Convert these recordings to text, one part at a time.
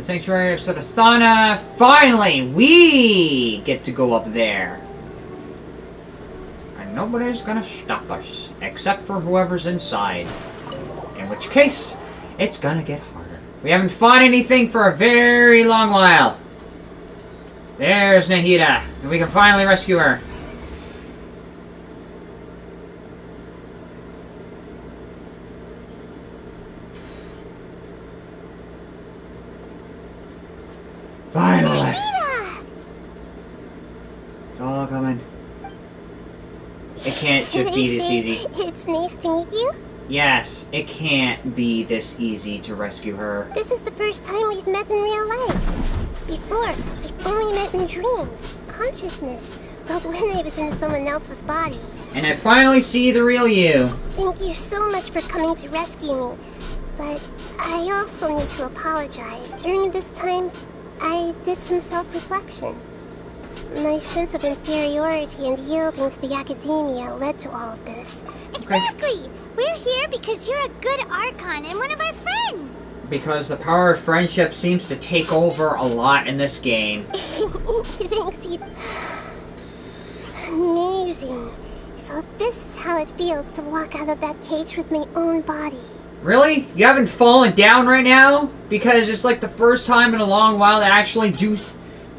sanctuary of Sudasthana. Finally, we get to go up there. And nobody's gonna stop us, except for whoever's inside. In which case, it's gonna get harder. We haven't fought anything for a very long while. There's Nahida, and we can finally rescue her. Finally! Nahida! It's all coming. It can't just be this easy. It's nice to meet you. Yes, it can't be this easy to rescue her. This is the first time we've met in real life. Before, we've only met in dreams, consciousness, or when I was in someone else's body. And I finally see the real you. Thank you so much for coming to rescue me. But I also need to apologize. During this time, I did some self-reflection. My sense of inferiority and yielding to the academia led to all of this. Exactly! We're here because you're a good Archon and one of our friends! Because the power of friendship seems to take over a lot in this game. Thanks, you... Amazing. So this is how it feels to walk out of that cage with my own body. Really? You haven't fallen down right now? Because it's like the first time in a long while to actually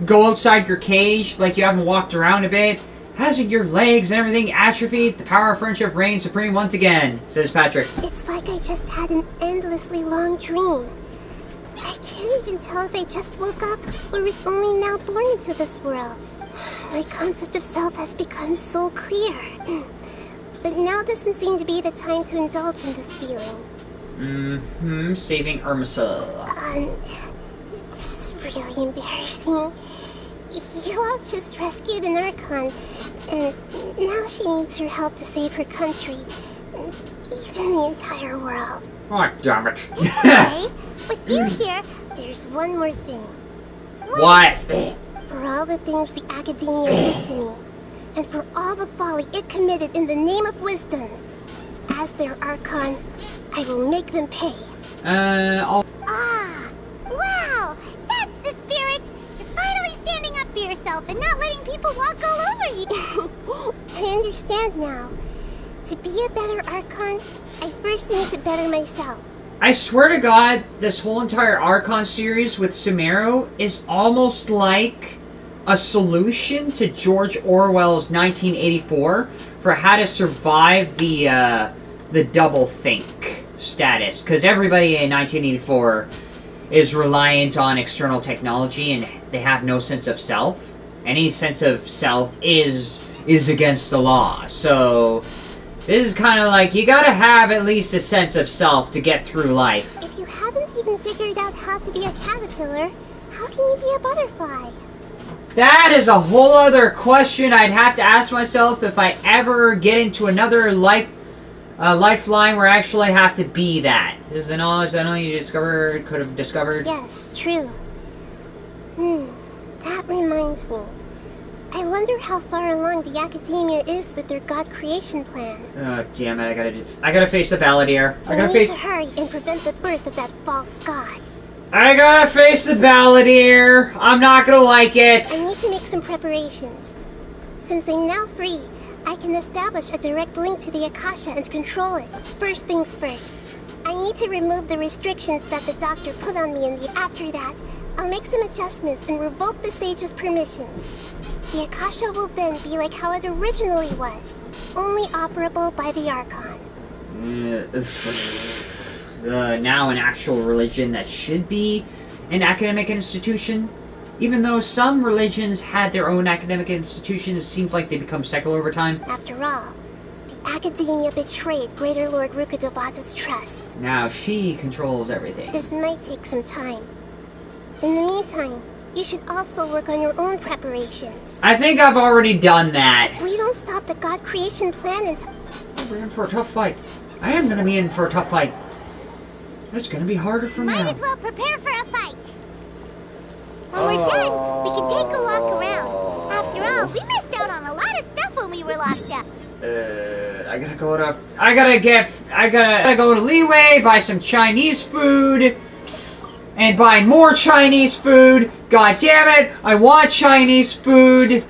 go outside your cage, like you haven't walked around a bit. Hasn't your legs and everything atrophied? The power of friendship reigns supreme once again, says Patrick. It's like I just had an endlessly long dream. I can't even tell if I just woke up or was only now born into this world. My concept of self has become so clear. But now doesn't seem to be the time to indulge in this feeling. Saving Irmisa. This is really embarrassing. You all just rescued an Archon, and now she needs your help to save her country, and even the entire world. Oh, damn it. It's okay. With you here, there's one more thing. What? For all the things the Academia did to me, and for all the folly it committed in the name of wisdom, as their Archon, I will make them pay. I'll... Ah! Wow! That's the spirit! You're finally standing up for yourself and not letting people walk all over you! I understand now. To be a better Archon, I first need to better myself. I swear to God, this whole entire Archon series with Sumeru is almost like a solution to George Orwell's 1984 for how to survive the double-think status. Because everybody in 1984 is reliant on external technology and they have no sense of self. Any sense of self is against the law. So this is kind of like, you gotta have at least a sense of self to get through life. If you haven't even figured out how to be a caterpillar, how can you be a butterfly? That is a whole other question I'd have to ask myself if I ever get into another lifeline where I actually have to be that. This is the knowledge that only you could have discovered. Yes, true. That reminds me. I wonder how far along the Academia is with their God creation plan. Oh, damn it, I gotta face the Balladeer. I need to hurry and prevent the birth of that false god. I gotta face the Balladeer. I'm not gonna like it. I need to make some preparations. Since I'm now free, I can establish a direct link to the Akasha and control it. First things first. I need to remove the restrictions that the doctor put on me, and after that, I'll make some adjustments and revoke the sage's permissions. The Akasha will then be like how it originally was, only operable by the Archon. Now an actual religion that should be an academic institution. Even though some religions had their own academic institutions, it seems like they become secular over time. After all, the Academia betrayed Greater Lord Rukkhadevata's trust. Now she controls everything. This might take some time. In the meantime, you should also work on your own preparations. I think I've already done that. If we don't stop the God creation plan in time... We're in for a tough fight. I am going to be in for a tough fight. It's going to be harder for me. Might as well prepare for a fight. When we're done, we can take a walk around. After all, we missed out on a lot of stuff when we were locked up. I gotta go to Leeway, buy some Chinese food. and buy more Chinese food. God damn it, I want Chinese food.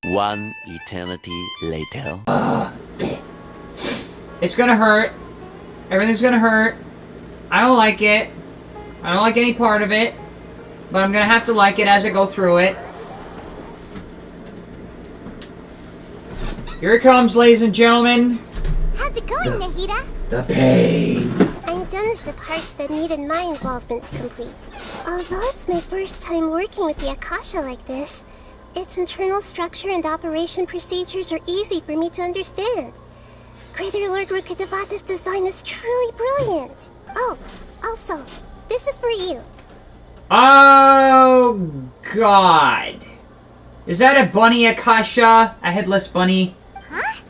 One eternity later. It's gonna hurt. Everything's gonna hurt. I don't like it. I don't like any part of it. But I'm gonna have to like it as I go through it. Here it comes, ladies and gentlemen. How's it going, Nahida? The pain. I'm done with the parts that needed my involvement to complete. Although it's my first time working with the Akasha like this, its internal structure and operation procedures are easy for me to understand. Greater Lord Rukkhadevata's design is truly brilliant. Oh, also, this is for you. Oh, God. Is that a bunny Akasha? A headless bunny? Huh?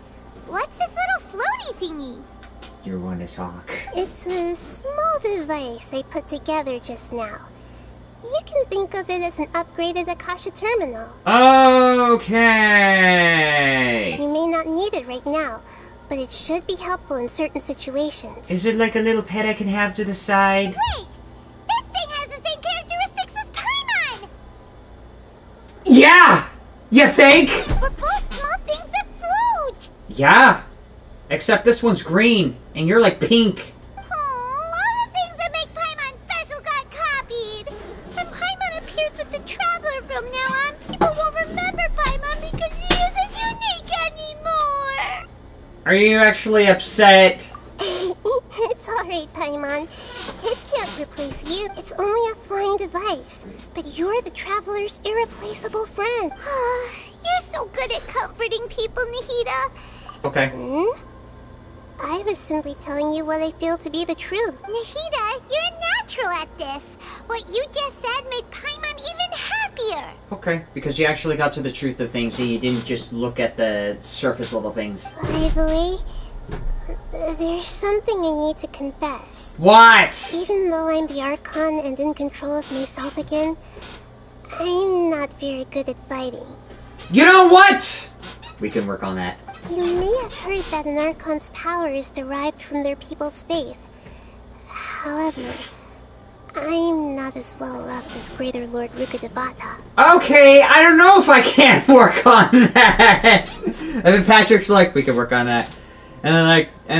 What's this little floaty thingy? You want to talk. It's a small device I put together just now. You can think of it as an upgraded Akasha terminal. Okay. You may not need it right now, but it should be helpful in certain situations. Is it like a little pet I can have to the side? Wait! This thing has the same characteristics as Paimon! Yeah! You think? We're both small things that float! Yeah. Except this one's green, and you're like pink. Oh, all the things that make Paimon special got copied! When Paimon appears with the Traveler from now on, people won't remember Paimon because she isn't unique anymore! Are you actually upset? It's alright, Paimon. It can't replace you. It's only a flying device. But you're the Traveler's irreplaceable friend. You're so good at comforting people, Nahida. Okay. I was simply telling you what I feel to be the truth. Nahida, you're a natural at this. What you just said made Paimon even happier. Okay, because you actually got to the truth of things, and you didn't just look at the surface level things. By the way, there's something I need to confess. What? Even though I'm the Archon and in control of myself again, I'm not very good at fighting. You know what? We can work on that. You may have heard that an Archon's power is derived from their people's faith. However, I'm not as well loved as Greater Lord Rukkhadevata. Okay, I don't know if I can work on that. And then Patrick's like, we can work on that. And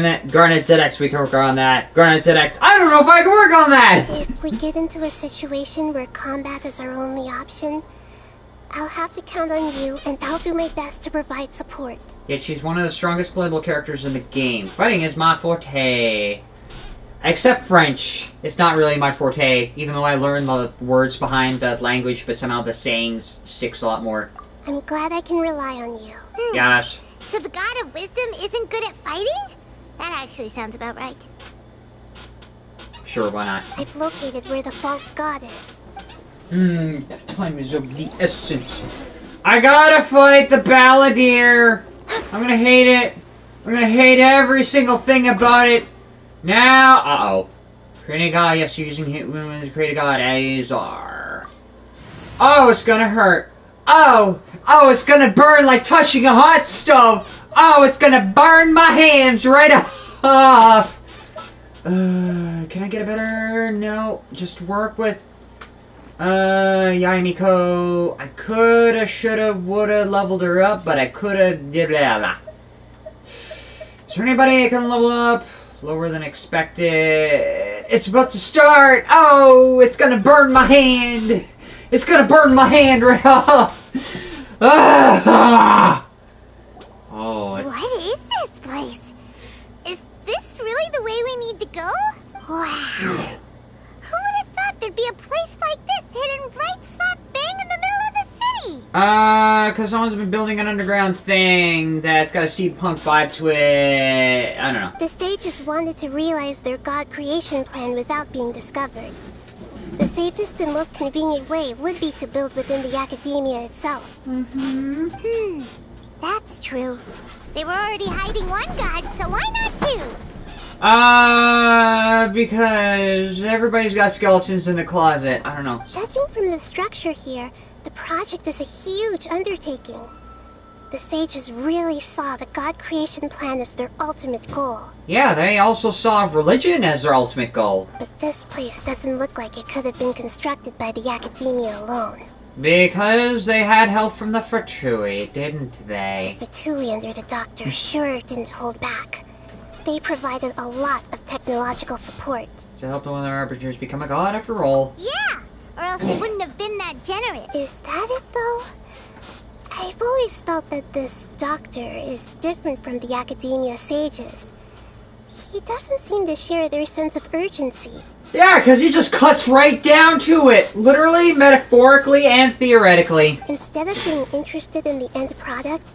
then Garnetzx, we can work on that. Garnetzx, I don't know if I can work on that. If we get into a situation where combat is our only option, I'll have to count on you, and I'll do my best to provide support. Yet she's one of the strongest playable characters in the game. Fighting is my forte. Except French. It's not really my forte, even though I learned the words behind the language, but somehow the sayings sticks a lot more. I'm glad I can rely on you. Gosh. So the God of Wisdom isn't good at fighting? That actually sounds about right. Sure, why not? I've located where the false god is. Time is of the essence. I gotta fight the Balladeer! I'm gonna hate it. I'm gonna hate every single thing about it. Now, uh-oh. Creating God, yes, you're using hit women to create a God, Azar. Oh, it's gonna hurt. Oh, it's gonna burn like touching a hot stove. Oh, it's gonna burn my hands right off. Can I get a better? No, just work with Yamiko. I coulda, shoulda, woulda leveled her up, but I coulda did blah. Is there anybody I can level up? Lower than expected. It's about to start. Oh, it's gonna burn my hand. It's gonna burn my hand right off. Oh. What is this place? Is this really the way we need to go? Wow. Who would have thought there'd be a place like this hidden right slap bang in the middle of the city? Cause someone's been building an underground thing that's got a steampunk vibe to it. I don't know. The sages wanted to realize their god creation plan without being discovered. The safest and most convenient way would be to build within the academia itself. That's true. They were already hiding one god, so why not two? Because everybody's got skeletons in the closet. I don't know. Judging from the structure here, the project is a huge undertaking. The sages really saw the god creation plan as their ultimate goal. Yeah, they also saw religion as their ultimate goal. But this place doesn't look like it could have been constructed by the academia alone. Because they had help from the Fatui, didn't they? The Fatui under the Doctor sure didn't hold back. They provided a lot of technological support. To help one of their arbiters become a god after all. Yeah, or else they wouldn't have been that generous. Is that it, though? I've always felt that this Doctor is different from the academia sages. He doesn't seem to share their sense of urgency. Yeah, because he just cuts right down to it. Literally, metaphorically, and theoretically. Instead of being interested in the end product,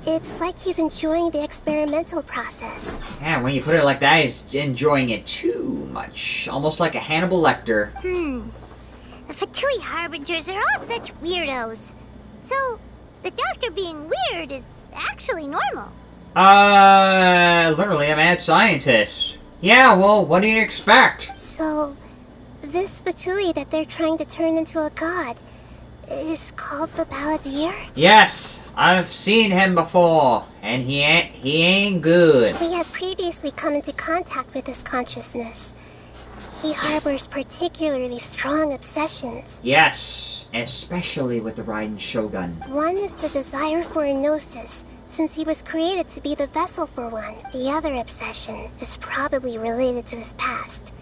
it's like he's enjoying the experimental process. Yeah, when you put it like that, he's enjoying it too much. Almost like a Hannibal Lecter. The Fatui Harbingers are all such weirdos. So, the Doctor being weird is actually normal. Literally a mad scientist. Yeah, well, what do you expect? So, this Fatui that they're trying to turn into a god is called the Balladeer? Yes, I've seen him before, and he ain't good. We had previously come into contact with his consciousness. He harbors particularly strong obsessions. Yes, especially with the Raiden Shogun. One is the desire for a gnosis, since he was created to be the vessel for one. The other obsession is probably related to his past.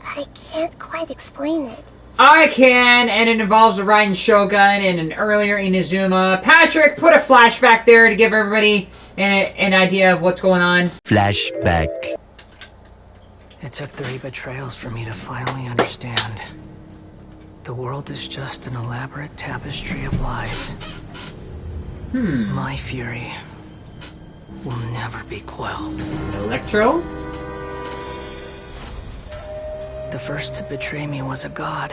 I can't quite explain it. I can, and it involves the Raiden Shogun and an earlier Inazuma. Patrick, put a flashback there to give everybody an idea of what's going on. Flashback. It took 3 betrayals for me to finally understand. The world is just an elaborate tapestry of lies. My fury will never be quelled. Electro? The first to betray me was a god.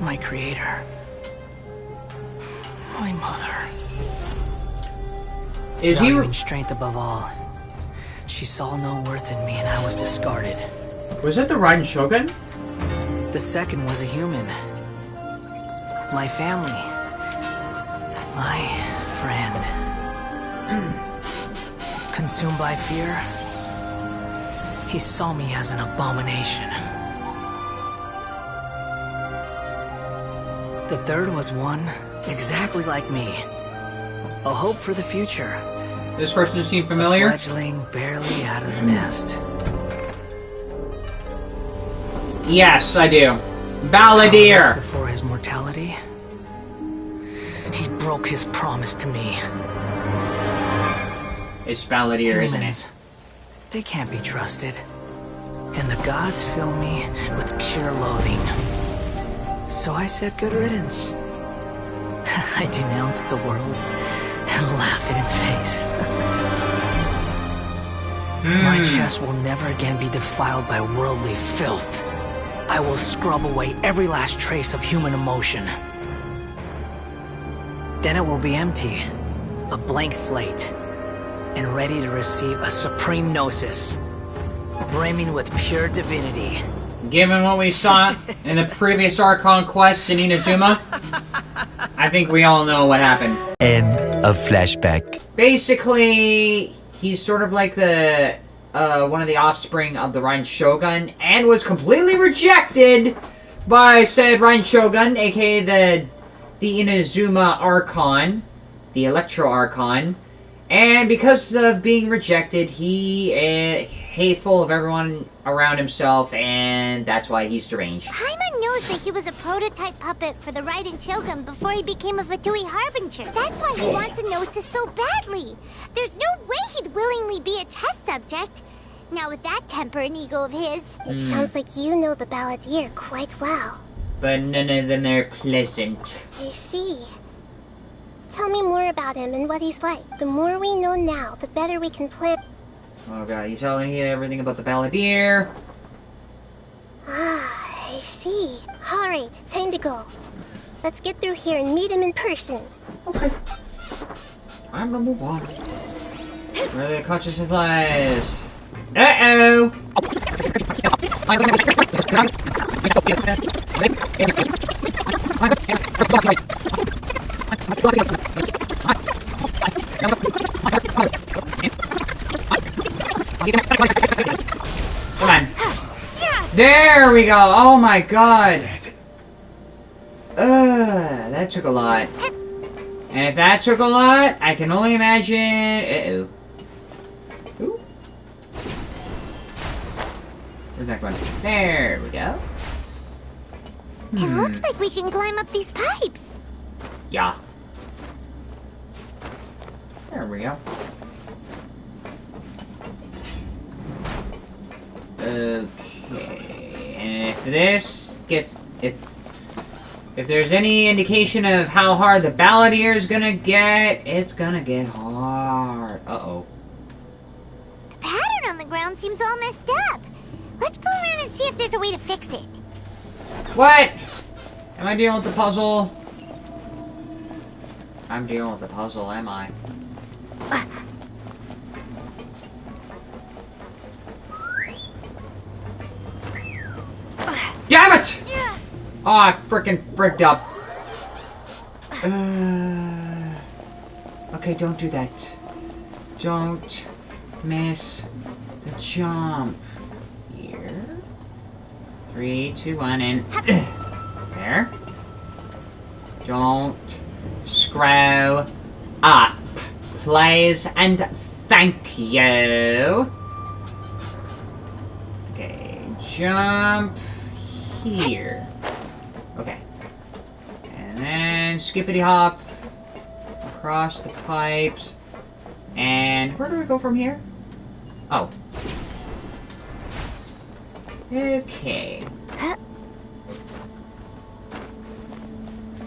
My creator. My mother. Is he... Valuing strength above all. She saw no worth in me and I was discarded. Was it the Raiden Shogun? The second was a human. My family. My friend. Consumed by fear, he saw me as an abomination. The third was one exactly like me. A hope for the future. This person seemed familiar. A fledgling barely out of the nest. Yes, I do. Hours Balladeer! before his mortality, he broke his promise to me. It's Balladeer, isn't Humans, it? they can't be trusted. And the gods fill me with pure loathing. So I said good riddance. I denounce the world and laugh in its face. My chest will never again be defiled by worldly filth. I will scrub away every last trace of human emotion. Then it will be empty, a blank slate, and ready to receive a supreme gnosis, brimming with pure divinity. Given what we saw in the previous Archon quest in Inazuma, I think we all know what happened. End of flashback. Basically, he's sort of like the one of the offspring of the Raiden Shogun, and was completely rejected by said Raiden Shogun, aka the Inazuma Archon, the Electro Archon, and because of being rejected, he hateful of everyone around himself, and that's why he's deranged. Paimon knows that he was a prototype puppet for the Raiden Shogun before he became a Fatui Harbinger. That's why he wants a gnosis so badly. There's no way he'd willingly be a test subject. Now with that temper and ego of his. It sounds like you know the Balladeer quite well. But none of them are pleasant. I see. Tell me more about him and what he's like. The more we know now, the better we can plan. Oh god, you telling me everything about the Balladeer? Ah, I see. Alright, time to go. Let's get through here and meet him in person. Okay. I'm gonna move on. Where the consciousness lies. Uh-oh! Come on. There we go. Oh my god. That took a lot. And if that took a lot, I can only imagine... Uh-oh. Ooh. Where's that going? There we go. It looks like we can climb up these pipes. Yeah. There we go. Okay. And if this gets... If there's any indication of how hard the Balladeer is gonna get, it's gonna get hard. Uh-oh. The pattern on the ground seems all messed up. Let's go around and see if there's a way to fix it. What? Am I dealing with the puzzle? I'm dealing with the puzzle, am I? Damn it! Oh, I frickin' fricked up. Okay, don't do that. Don't miss the jump. Here. 3, 2, 1, and... there. Don't screw up, please, and thank you. Okay, jump here. Okay. And then skippity hop across the pipes. And where do we go from here? Oh. Okay.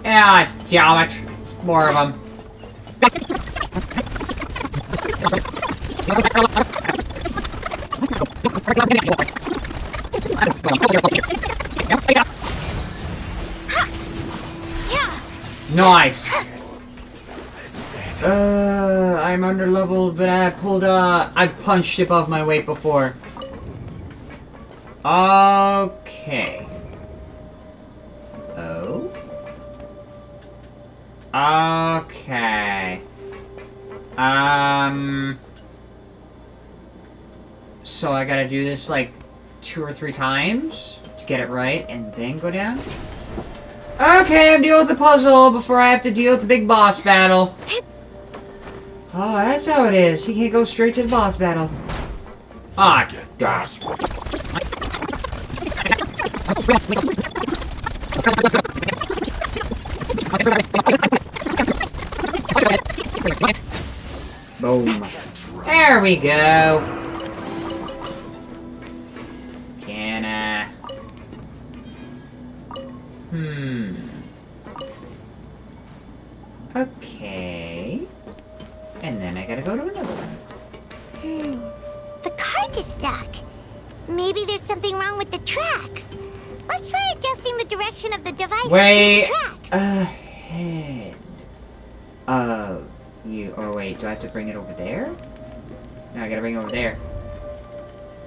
Ah, damn it. More of them. Nice. I'm under leveled, but I punched above my weight before. Okay. Oh. Okay. So I gotta do this like 2 or 3 times to get it right and then go down? Okay, I'm dealing with the puzzle before I have to deal with the big boss battle. Oh, that's how it is. You can't go straight to the boss battle. Ah, darn. Boom. There we go. Can okay. And then I gotta go to another one. The cart is stuck. Maybe there's something wrong with the tracks. Let's try adjusting the direction of the device Wait, to the tracks. Ahead. Or wait, do I have to bring it over there? No, I gotta bring it over there.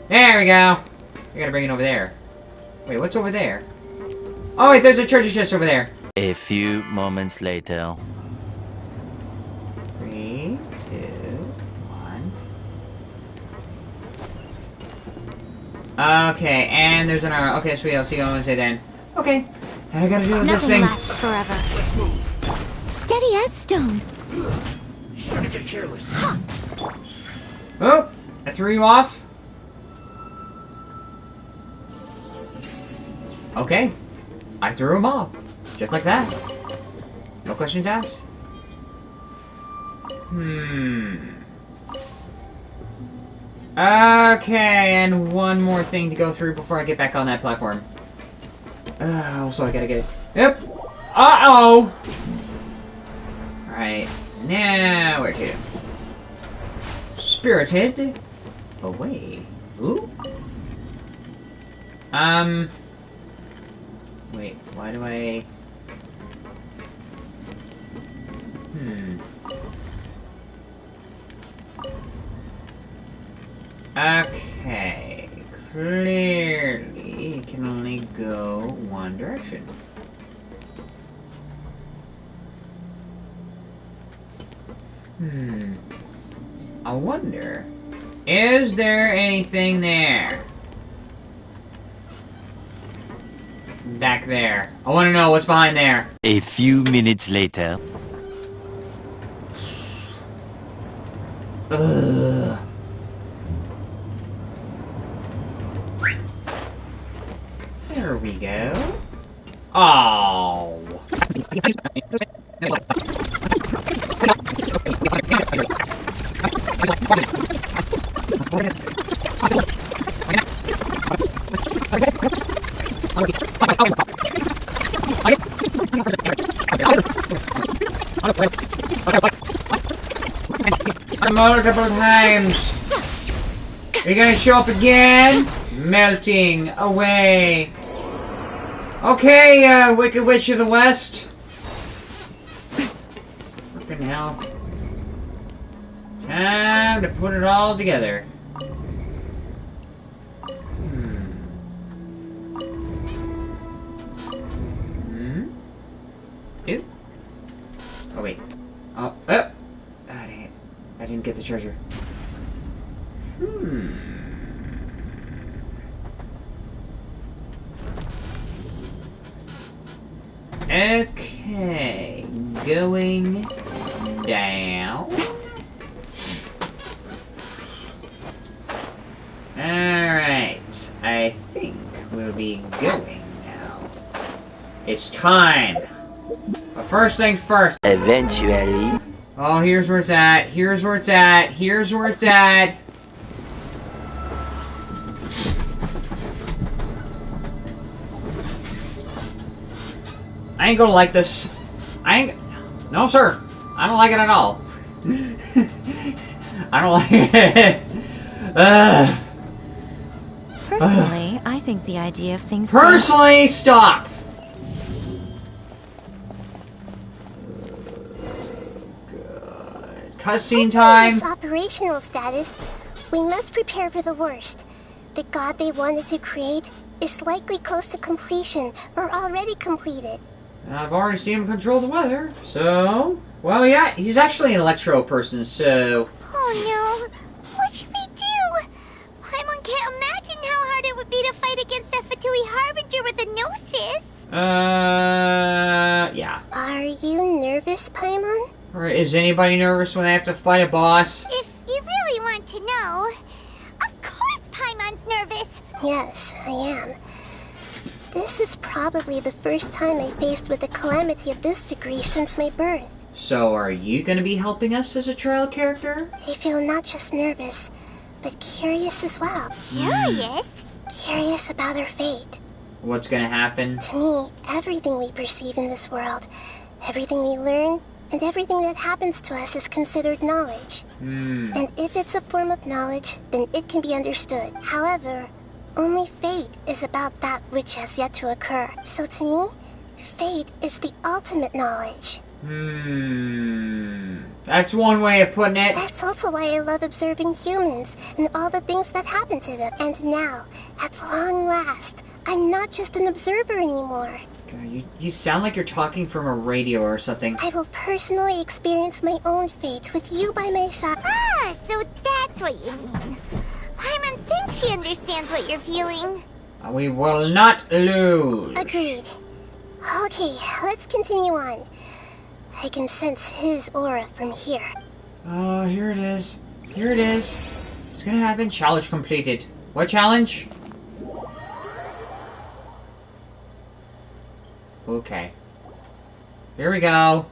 There we go. I gotta bring it over there. Wait, what's over there? Oh wait, there's a treasure chest over there. A few moments later. 3, 2, 1. Okay, and there's another. Okay, sweet. I'll see you on Wednesday then. Okay, and I gotta do this Nothing thing. lasts forever. Steady as stone. Shouldn't get careless. Oh, I threw you off. Okay, I threw him off, just like that. No questions asked. Okay, and one more thing to go through before I get back on that platform. Also, I gotta get it. Yep. Uh-oh! Alright, now we're here. Spirited away. Ooh. Wait, why do I... Okay, clearly it can only go one direction. I wonder Is there anything there? Back there. I want to know what's behind there. A few minutes later. Ugh. There we go. Oh. Multiple times. Are you gonna show up again? Melting away. Okay, Wicked Witch of the West. Fucking hell. Time to put it all together. Ew. Oh, wait. Oh, oh! Ah, dang it. I didn't get the treasure. Okay. Going down. Alright. I think we'll be going now. It's time. But first things first. Eventually. Oh, here's where it's at. Here's where it's at. Here's where it's at. I ain't gonna like this. I ain't... No, sir. I don't like it at all. I don't like it. Personally, I think the idea of things... Personally, stop! Cutscene time. Its operational status, we must prepare for the worst. The god they wanted to create is likely close to completion or already completed. I've already seen him control the weather, so... Well, yeah, he's actually an electro person, so... Oh no! What should we do? Paimon can't imagine how hard it would be to fight against a Fatui Harbinger with a Gnosis! Yeah. Are you nervous, Paimon? Or is anybody nervous when they have to fight a boss? If you really want to know, of course Paimon's nervous! Yes, I am. This is probably the first time I faced with a calamity of this degree since my birth. So are you gonna be helping us as a trial character? I feel not just nervous, but curious as well. Curious? Curious about our fate. What's gonna happen? To me, everything we perceive in this world, everything we learn, and everything that happens to us is considered knowledge. And if it's a form of knowledge, then it can be understood. However, only fate is about that which has yet to occur. So to me, fate is the ultimate knowledge. That's one way of putting it. That's also why I love observing humans and all the things that happen to them. And now, at long last, I'm not just an observer anymore. God, you sound like you're talking from a radio or something. I will personally experience my own fate with you by my side. Ah, so that's what you mean. Paimon thinks she understands what you're feeling. We will not lose. Agreed. Okay, let's continue on. I can sense his aura from here. Oh, here it is. Here it is. It's gonna happen. Challenge completed. What challenge? Okay. Here we go.